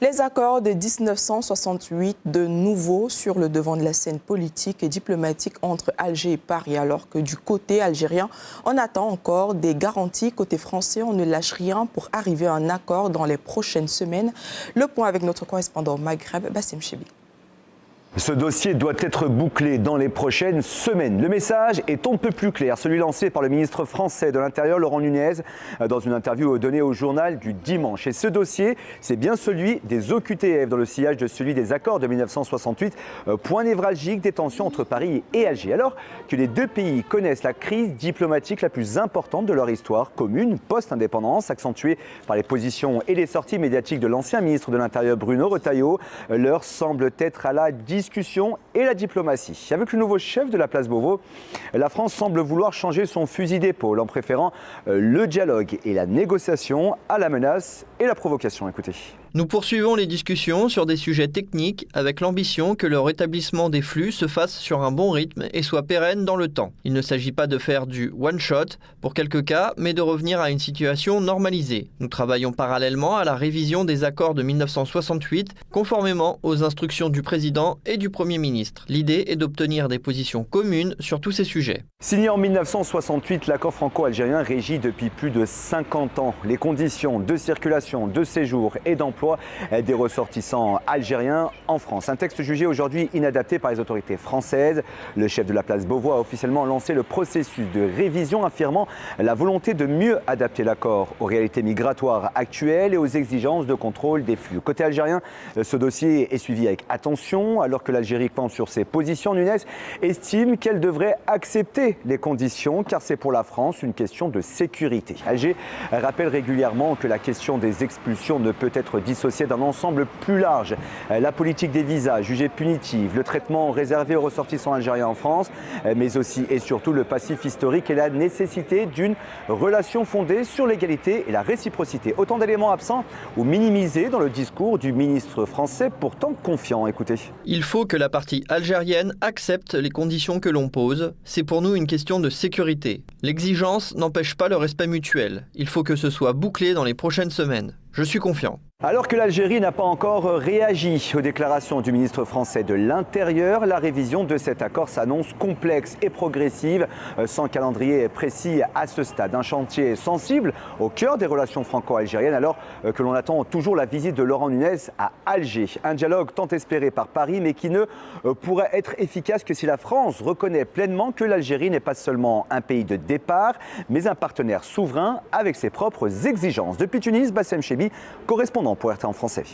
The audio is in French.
Les accords de 1968, de nouveau sur le devant de la scène politique et diplomatique entre Alger et Paris, alors que du côté algérien, on attend encore des garanties. Côté français, on ne lâche rien pour arriver à un accord dans les prochaines semaines. Le point avec notre correspondant au Maghreb, Bassem Chebi. Ce dossier doit être bouclé dans les prochaines semaines. Le message est on ne peut plus clair, celui lancé par le ministre français de l'Intérieur, Laurent Nunez, dans une interview donnée au journal du dimanche. Et ce dossier, c'est bien celui des OQTF, dans le sillage de celui des accords de 1968, point névralgique des tensions entre Paris et Alger. Alors que les deux pays connaissent la crise diplomatique la plus importante de leur histoire commune, post-indépendance, accentuée par les positions et les sorties médiatiques de l'ancien ministre de l'Intérieur, Bruno Retailleau, l'heure semble être à la discussion et la diplomatie. Avec le nouveau chef de la place Beauvau, la France semble vouloir changer son fusil d'épaule en préférant le dialogue et la négociation à la menace et la provocation. Écoutez. Nous poursuivons les discussions sur des sujets techniques avec l'ambition que le rétablissement des flux se fasse sur un bon rythme et soit pérenne dans le temps. Il ne s'agit pas de faire du one-shot pour quelques cas, mais de revenir à une situation normalisée. Nous travaillons parallèlement à la révision des accords de 1968, conformément aux instructions du président et du Premier ministre. L'idée est d'obtenir des positions communes sur tous ces sujets. Signé en 1968, l'accord franco-algérien régit depuis plus de 50 ans les conditions de circulation, de séjour et d'emploi des ressortissants algériens en France. Un texte jugé aujourd'hui inadapté par les autorités françaises. Le chef de la place Beauvau a officiellement lancé le processus de révision, affirmant la volonté de mieux adapter l'accord aux réalités migratoires actuelles et aux exigences de contrôle des flux. Côté algérien, ce dossier est suivi avec attention. Alors que l'Algérie campe sur ses positions, Nunez estime qu'elle devrait accepter les conditions, car c'est pour la France une question de sécurité. Alger rappelle régulièrement que la question des expulsions ne peut être dissociée d'un ensemble plus large. La politique des visas jugée punitive, le traitement réservé aux ressortissants algériens en France, mais aussi et surtout le passif historique et la nécessité d'une relation fondée sur l'égalité et la réciprocité. Autant d'éléments absents ou minimisés dans le discours du ministre français, pourtant confiant. Écoutez. Il faut que la partie algérienne accepte les conditions que l'on pose. C'est pour nous une question de sécurité. L'exigence n'empêche pas le respect mutuel. Il faut que ce soit bouclé dans les prochaines semaines. Je suis confiant. Alors que l'Algérie n'a pas encore réagi aux déclarations du ministre français de l'Intérieur, la révision de cet accord s'annonce complexe et progressive, sans calendrier précis à ce stade. Un chantier sensible au cœur des relations franco-algériennes, alors que l'on attend toujours la visite de Laurent Nunez à Alger. Un dialogue tant espéré par Paris, mais qui ne pourrait être efficace que si la France reconnaît pleinement que l'Algérie n'est pas seulement un pays de départ, mais un partenaire souverain avec ses propres exigences. Depuis Tunis, Bassem Chebi, correspondant pour RT en français.